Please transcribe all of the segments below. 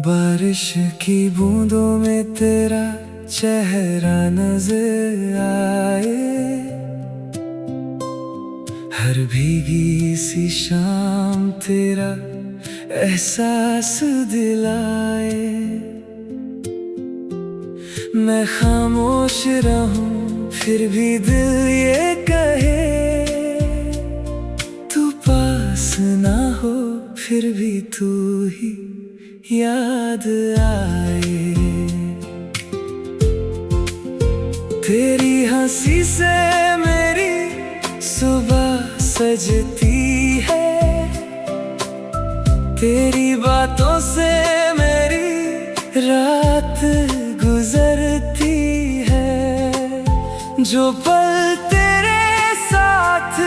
बारिश की बूंदों में तेरा चेहरा नजर आए, हर भीगी सी शाम तेरा एहसास दिलाए। मैं खामोश रहूं फिर भी दिल ये कहे, तू पास ना हो फिर भी तू ही याद आए। तेरी हंसी से मेरी सुबह सजती है, तेरी बातों से मेरी रात गुजरती है। जो पल तेरे साथ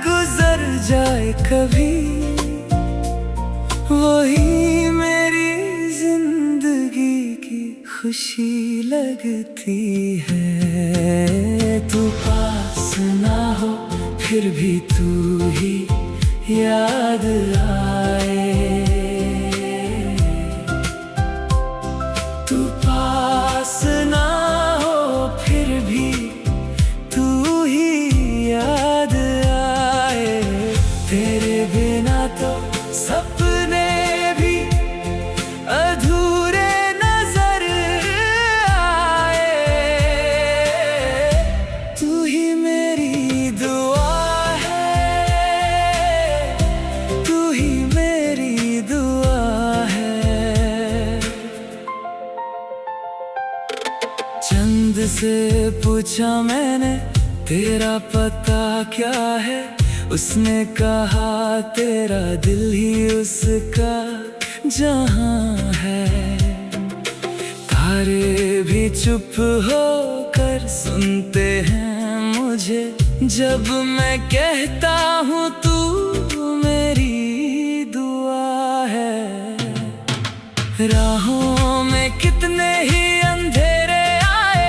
गुजर जाए कभी, वही मेरी जिंदगी की खुशी लगती है। तू पास ना हो फिर भी तू ही याद आए। तू पास ना हो फिर भी तू ही याद आए। तेरे बिना तो सपने भी अधूरे नजर आए। तू ही मेरी दुआ है, तू ही मेरी दुआ है। चंद से पूछा मैंने तेरा पता क्या है, उसने कहा तेरा दिल ही उसका जहां है। तारे भी चुप होकर सुनते हैं मुझे, जब मैं कहता हूँ तू मेरी दुआ है। राहों में कितने ही अंधेरे आए,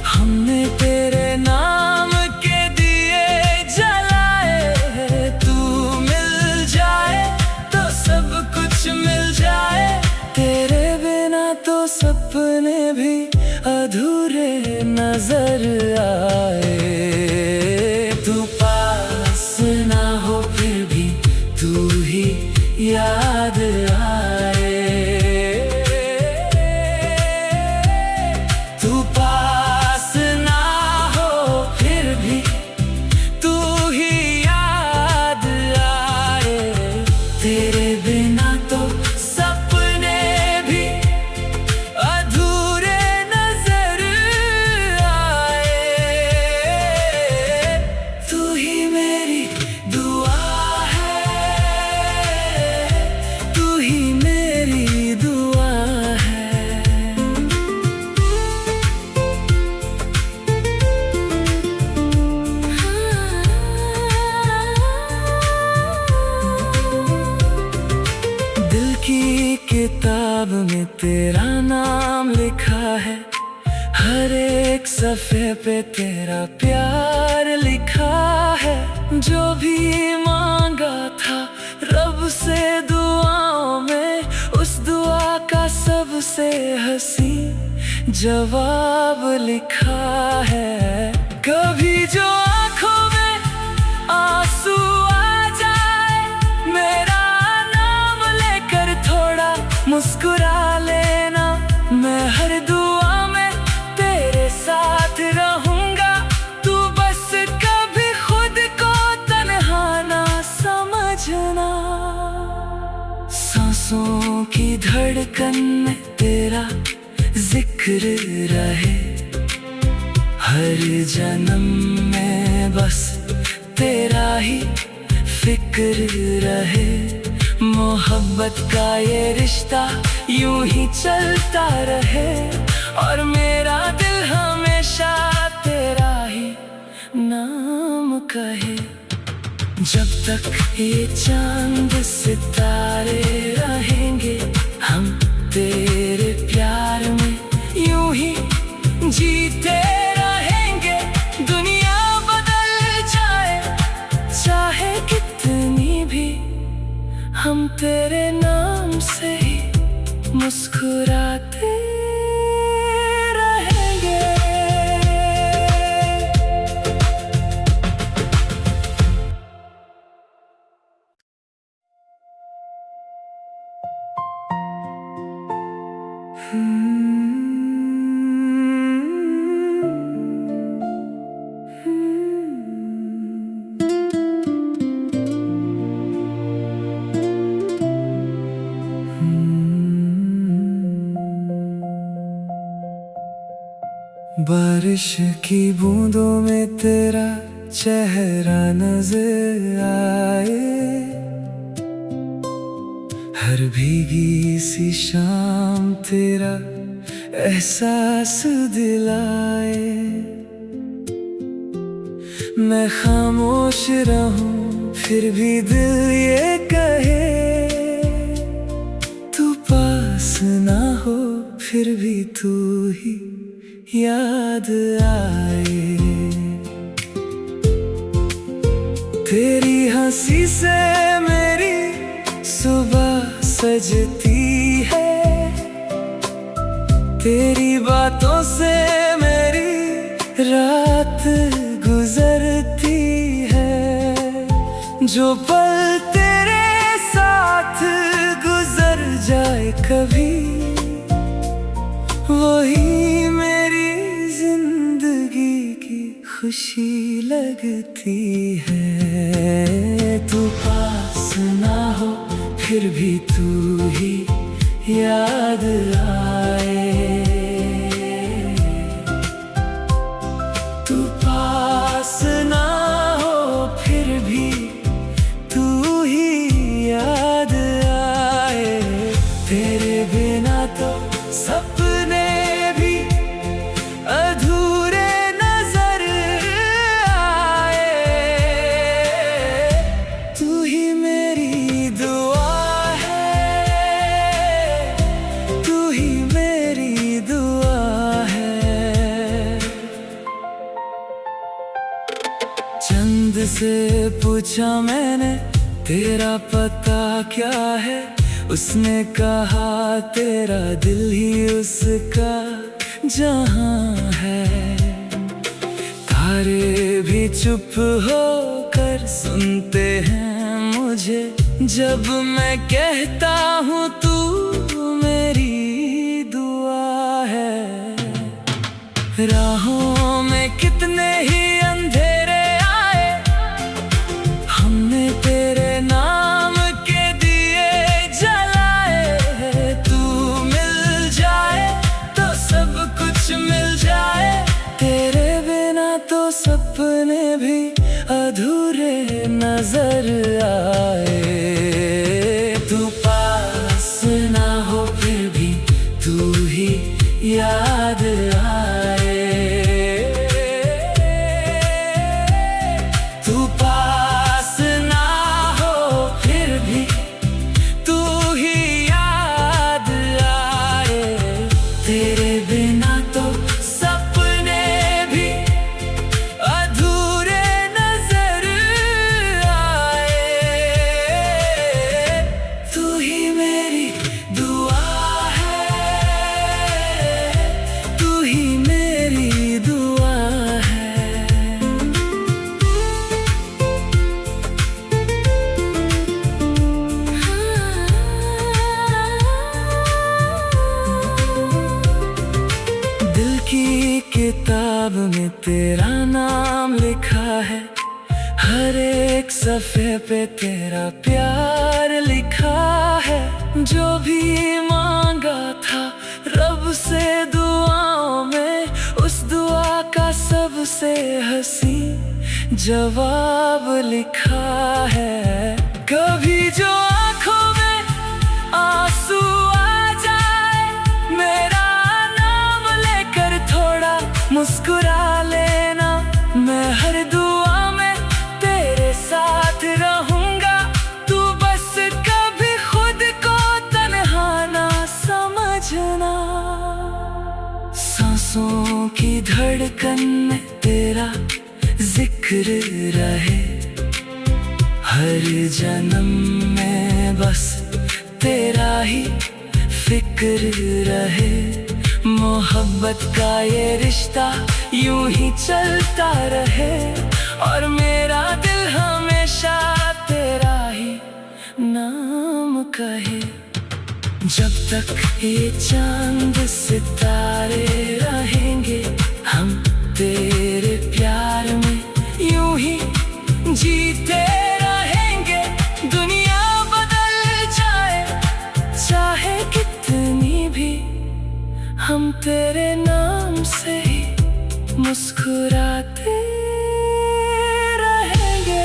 हमने तेरे नाम के दिए जलाए। तू मिल जाए तो सब कुछ मिल जाए, तेरे बिना तो सपने भी अधूरे नजर आए। तू पास ना हो फिर भी तू ही याद आए। तू पास ना हो फिर भी तू ही याद आए। तेरे बिना तो सपने भी अधूरे नजर आए। तू ही मेरी दुआ है, तू ही मेरी दुआ है। दिल की किताब में तेरा नाम लिखा है, हर एक सफ़े पे तेरा प्यार लिखा है। जो भी मांगा था रब से दुआओं में, उस दुआ का सबसे हंसी जवाब लिखा है। कभी जो आँखों में आंसू आ जाए, मेरा नाम लेकर थोड़ा मुस्कुरा लेना। मैं हर दुआ में तेरे साथ रहूंगा, तू बस कभी खुद को तन्हा ना समझना। सांसों की धड़कन में तेरा जिक्र रहे, हर जन्म में बस तेरा ही फिक्र रहे। मोहब्बत का ये रिश्ता यूं ही चलता रहे, और मेरा दिल हमेशा तेरा ही नाम कहे। जब तक ये चांद सितारे रहेंगे, हम तेरे प्यार में यूं ही जीते रहेंगे। दुनिया बदल जाए चाहे कितनी भी, हम तेरे नाम से ही मुस्कुराते रहेंगे। बारिश की बूंदों में तेरा चेहरा नजर आए, हर भीगी सी शाम तेरा एहसास दिलाए। मैं खामोश रहूं फिर भी दिल ये कहे, तू पास ना हो फिर भी तू ही याद आए। तेरी हंसी से मेरी सुबह सजती है, तेरी बातों से मेरी रात गुजरती है। जो पल तेरे साथ गुजर जाए कभी, वही मेरी जिंदगी की खुशी लगती है। तू पास ना हो फिर भी तू ही याद आए। तू पास ना हो फिर भी तू ही याद आए। तेरे बिना तो सपने भी अधूरे नजर आए। तू ही मेरी दुआ है, तू ही मेरी दुआ है। चंद से पूछा मैंने तेरा पता क्या है, उसने कहा तेरा दिल ही उसका जहां है। तारे भी चुप होकर सुनते हैं मुझे, जब मैं कहता हूँ तू मेरी दुआ है। राहों में कितने ही अंधेरे आए, हमने तेरे नाम के दिए जलाए। तू मिल जाए तो सब कुछ मिल जाए, तेरे बिना तो सपने भी अधूरे नजर आए। तू पास ना हो फिर भी तू ही याद आए। तू पास ना हो फिर भी तू ही याद आए। तेरे बिना तो सपने भी अधूरे नजर आए। तू ही मेरी दुआ है, तू ही मेरी दुआ है। दिल की किताब में तेरा नाम लिखा है, हर एक सफ़े पे तेरा प्यार लिखा है। जो भी मांगा था रब से दुआओं में, उस दुआ का सबसे हंसी जवाब लिखा है। कभी जो आँखों में आंसू आ जाए, मेरा नाम लेकर थोड़ा मुस्कुरा लेना। मैं हर दुआ में तेरे साथ धड़कन में तेरा जिक्र रहे, हर जन्म में बस तेरा ही फिक्र रहे। मोहब्बत का ये रिश्ता यूं ही चलता रहे, और मेरा दिल हमेशा तेरा ही नाम कहे। जब तक ये चांद सितारे रहेंगे, हम तेरे प्यार में यूं ही जीते रहेंगे। दुनिया बदल जाए चाहे कितनी भी, हम तेरे नाम से ही मुस्कुराते रहेंगे।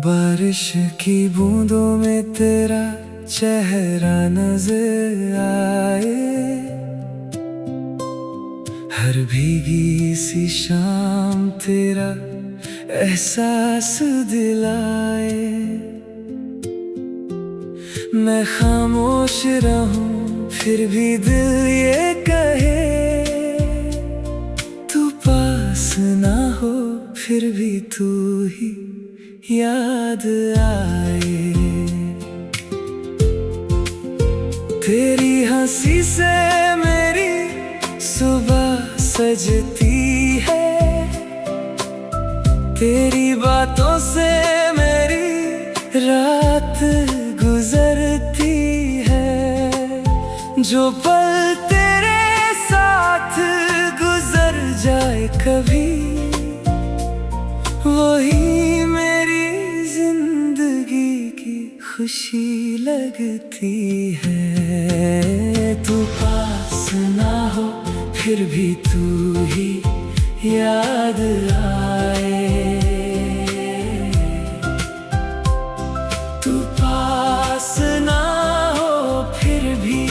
बारिश की बूंदों में तेरा चेहरा नजर आए, हर भीगी सी शाम तेरा एहसास दिलाए। मैं खामोश रहूं फिर भी दिल ये कहे, तू पास ना हो फिर भी तू ही याद आए। तेरी हंसी से मेरी सुबह सजती है, तेरी बातों से मेरी रात गुजरती है। जो पल तेरे साथ गुजर जाए कभी, वही मेरी जिंदगी की खुशी लगती है। तू पास ना हो फिर भी तू ही याद आए। तू पास ना हो फिर भी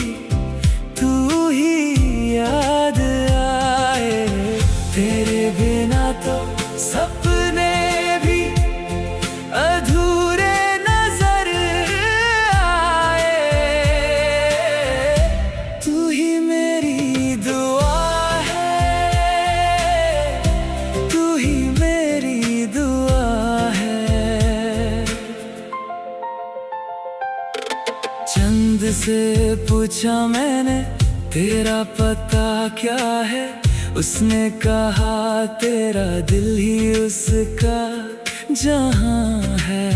तू ही याद आए। तेरे बिना तो सपने भी अधूरे नजर आए। तू ही मेरी दुआ है, तू ही मेरी दुआ है। चंद से पूछा मैंने तेरा पता क्या है, उसने कहा तेरा दिल ही उसका जहां है।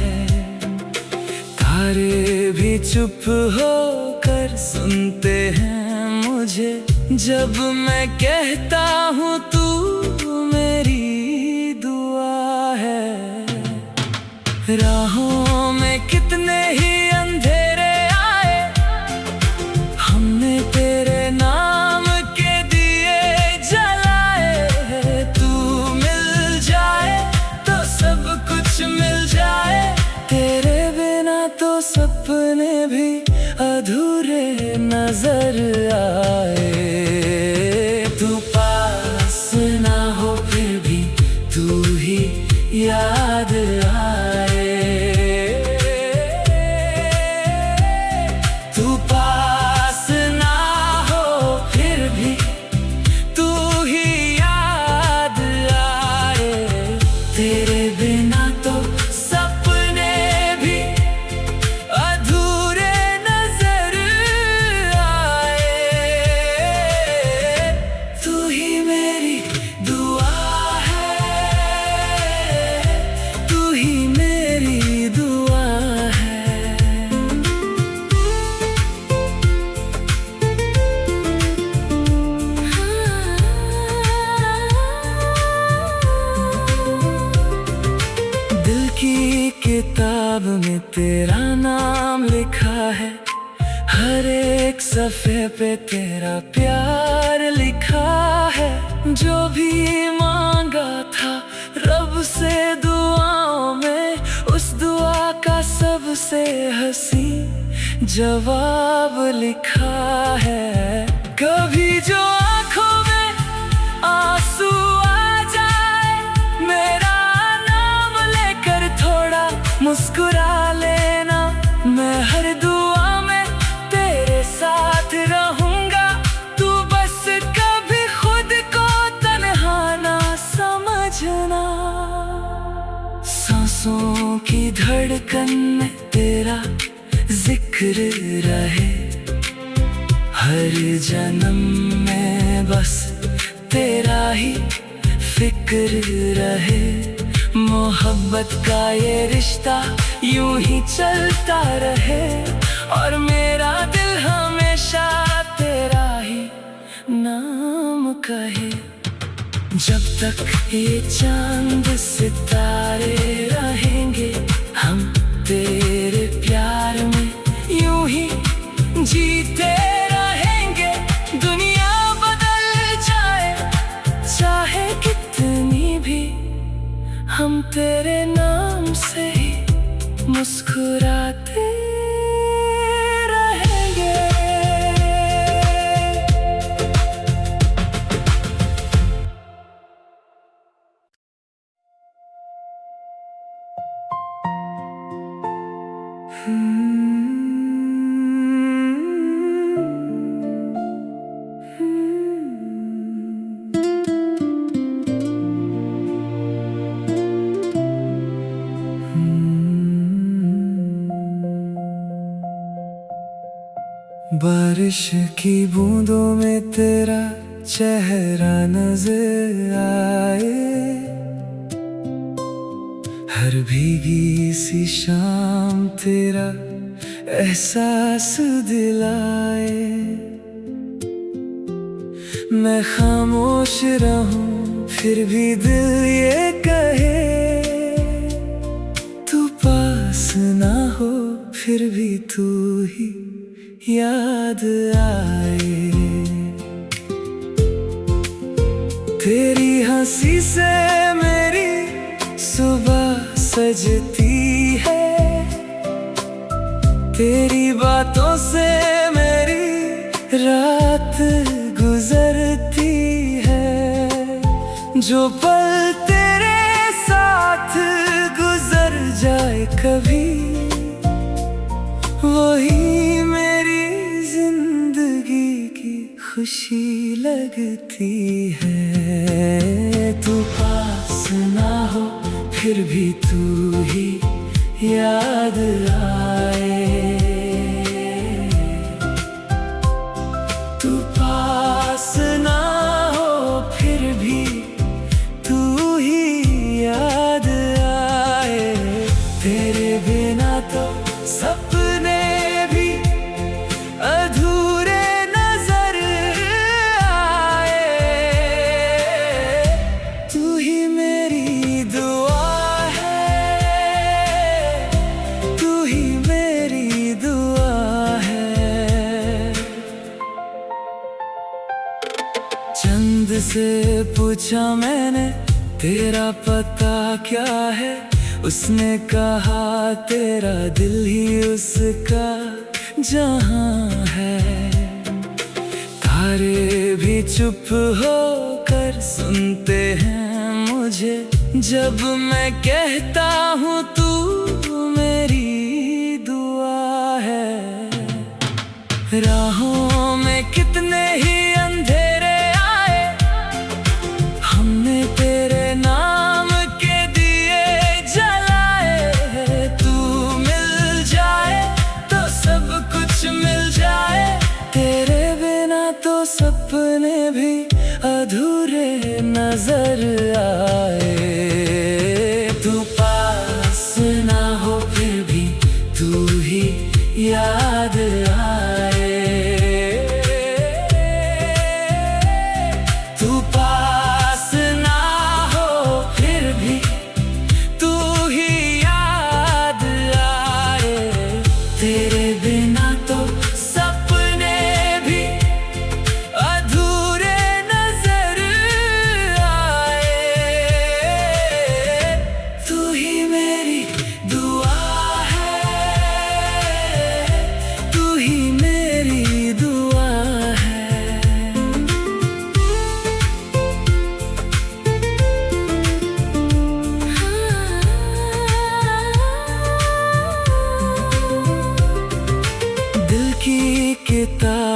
तारे भी चुप होकर सुनते हैं मुझे, जब मैं कहता हूँ तू मेरी दुआ है। राहों में कितने ही अंधेरे आए, हमने तेरे नाम के दिए जलाए। तू मिल जाए तो सब कुछ मिल जाए, तेरे बिना तो सपने भी अधूरे नजर आए। तू पास ना हो फिर भी तू ही याद आए। तू पास ना हो फिर भी तू ही याद आए। तेरे बिना तो सपने भी अधूरे नजर आए। तू ही मेरी दुआ है, तू ही मेरी दुआ है। दिल की किताब में तेरा नाम लिखा है, हर एक सफ़े पे तेरा प्यार लिखा है। जो भी सबसे दुआओं में उस दुआ का सबसे हंसी जवाब लिखा है। कभी जो आंखों में आंसू आ जाए, मेरा नाम लेकर थोड़ा मुस्कुरा लेना। मैं हर दुआ में तेरे साथ रहूंगा, तू बस कभी खुद को तन्हा ना समझना। सांसों की धड़कन में तेरा जिक्र रहे, हर जन्म में बस तेरा ही फिक्र रहे। मोहब्बत का ये रिश्ता यूं ही चलता रहे, और मेरा दिल हमेशा तेरा ही नाम कहे। जब तक ये चांद सितारे रहेंगे, हम तेरे प्यार में यूं ही जीते रहेंगे। दुनिया बदल जाए चाहे कितनी भी, हम तेरे नाम से ही मुस्कुराते रहेंगे। बारिश की बूंदों में तेरा चेहरा नजर आए, हर भीगी सी शाम तेरा एहसास दिलाए। मैं खामोश रहूं फिर भी दिल ये कहे, तू पास ना हो फिर भी तू ही याद आए। तेरी हंसी से मेरी सुबह सजती है, तेरी बातों से मेरी रात गुजरती है। जो पल तेरे साथ गुजर जाए कभी, वही मेरी जिंदगी की खुशी लगती है। तू पास ना हो फिर भी तू ही याद आए। तू पास ना हो फिर भी तू ही याद आए। तेरे बिना तो सपने भी अधूरे नजर आए। तू ही मेरी दुआ है, तू ही मेरी दुआ है। चंद से पूछा मैंने तेरा पता क्या है, उसने कहा तेरा दिल ही उसका जहां है। तारे भी चुप होकर सुनते हैं मुझे, जब मैं कहता हूँ तू मेरी दुआ है। राहों में कितने ही अंधेरे आए, हमने तेरे नाम के दिए जलाए। तू मिल जाए तो सब कुछ मिल जाए, तेरे बिना तो सपने भी अधूरे नजर आए। तू पास ना हो फिर भी तू ही याद आए। तू पास ना हो फिर भी तू ही याद आए। तेरे बिना तो सपने भी अधूरे नजर आए।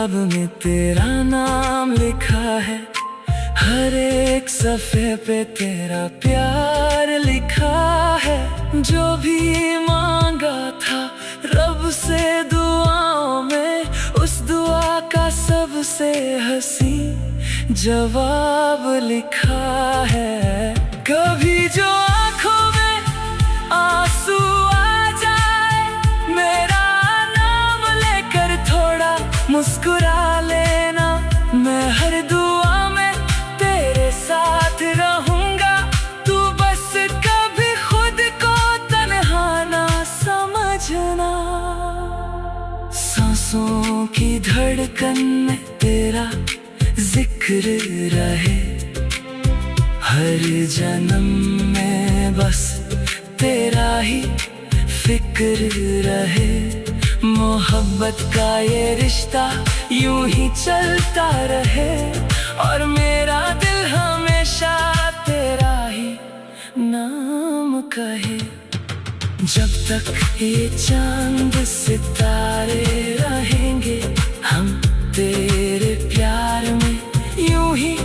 किताब में तेरा नाम लिखा है, हर एक सफ़े पे तेरा प्यार लिखा है। जो भी मांगा था रब से दुआओं में, उस दुआ का सबसे हंसी जवाब लिखा है। कभी जो आँखों में आंसू आ जाए, मेरा नाम लेकर थोड़ा मुस्कुरा लेना। मैं हर दुआ में तेरे साथ रहूंगा, तू बस कभी खुद को तन्हा ना समझना। सांसों की धड़कन में तेरा जिक्र रहे, हर जन्म में बस तेरा ही फिक्र रहे। मोहब्बत का ये रिश्ता यूं ही चलता रहे, और मेरा दिल हमेशा तेरा ही नाम कहे। जब तक ये चांद सितारे रहेंगे, हम तेरे प्यार में यूं ही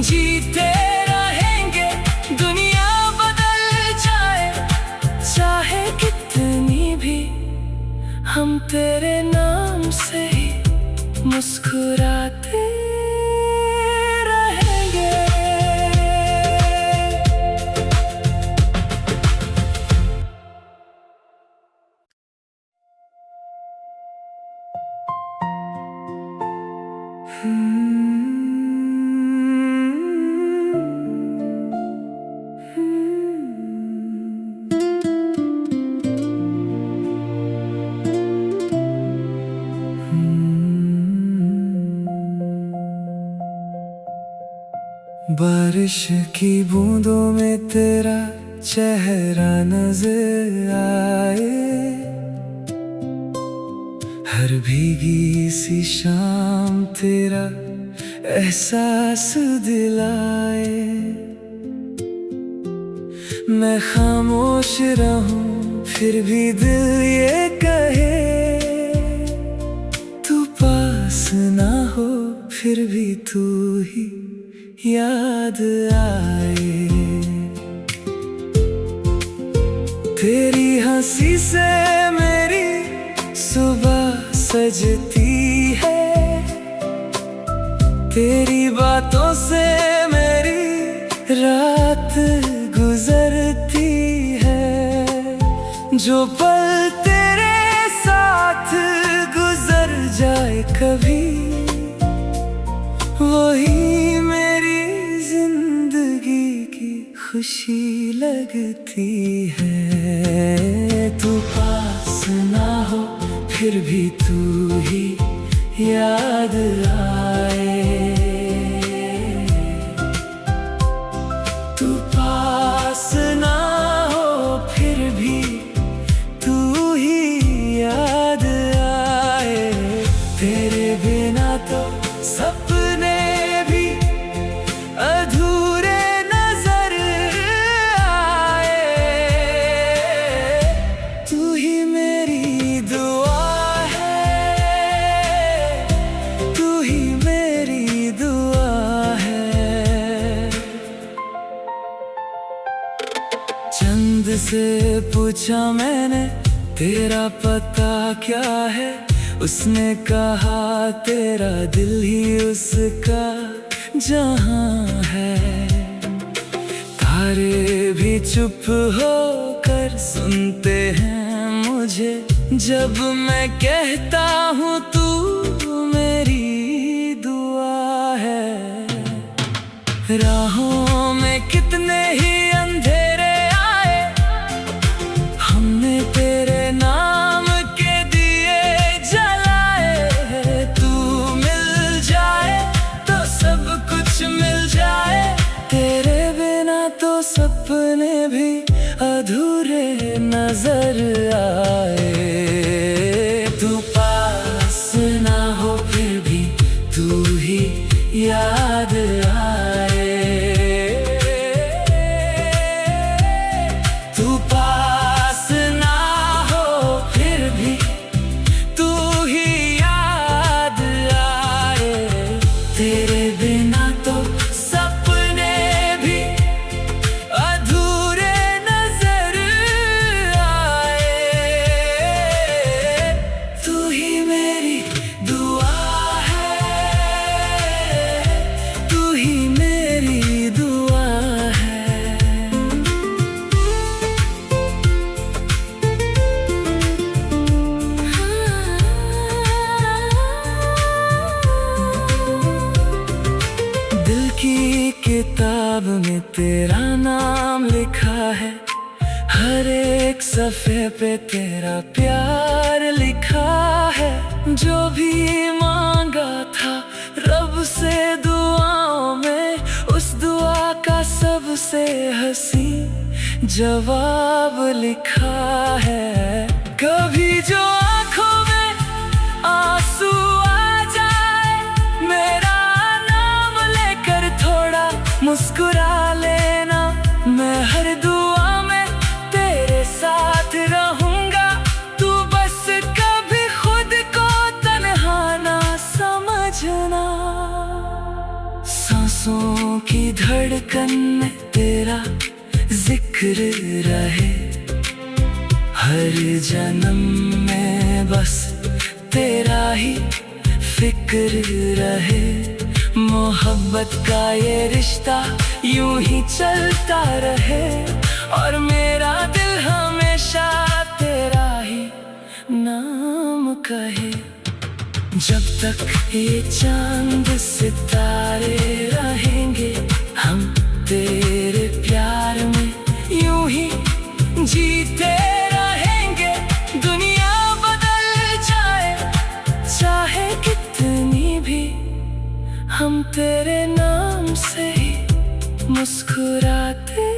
जीते रहेंगे। दुनिया बदल जाए चाहे कितनी भी, हम तेरे नाम से ही मुस्कुराते रहेंगे। बारिश की बूंदों में तेरा चेहरा नजर आए, हर भीगी सी शाम तेरा एहसास दिलाए। मैं खामोश रहूं फिर भी दिल ये कहे, तू पास ना हो फिर भी तू ही याद आए। तेरी हंसी से मेरी सुबह सजती है, तेरी बातों से मेरी रात गुजरती है। जो पल तेरे साथ गुजर जाए कभी, वही मेरी जिंदगी की खुशी लगती है। तू पास ना हो फिर भी तू ही याद आए। तू पास ना हो फिर भी तू ही याद आए। तेरे बिना तो सपने भी अधूरे नजर आए। तू ही मेरी दुआ है, तू ही मेरी दुआ है। चंद से पूछा मैंने तेरा पता क्या है, उसने कहा तेरा दिल ही उसका जहां है। तारे भी चुप होकर सुनते हैं मुझे, जब मैं कहता हूँ तू मेरी दुआ है। राहों में कितने ही अंधेरे आए, हमने तेरे नाम के दिए जलाए। तू मिल जाए तो सब कुछ मिल जाए, तेरे बिना तो सपने भी अधूरे नजर आए। तू पास ना हो फिर भी तू ही याद आए। तू पास ना हो फिर भी तू ही याद आए। हर एक सफ़े पे तेरा प्यार लिखा है। जो भी मांगा था रब से दुआओं में, उस दुआ का सबसे हंसी जवाब लिखा है। कभी जो आँखों में आंसू आ जाए, मेरा नाम लेकर थोड़ा मुस्कुरा लेना। मैं हर दुआ में तेरे साथ रहूंगा, तू बस कभी खुद को तन्हा ना समझना। सांसों की धड़कन में तेरा जिक्र रहे, हर जन्म में बस तेरा ही फिक्र रहे। मोहब्बत का ये रिश्ता यूं ही चलता रहे, और मेरा दिल हमेशा तेरा ही नाम कहे। जब तक ये चांद सितारे रहेंगे, हम तेरे प्यार में यूं ही जीते रहेंगे। दुनिया बदल जाए चाहे कितनी भी, हम तेरे नाम से ही मुस्कुराते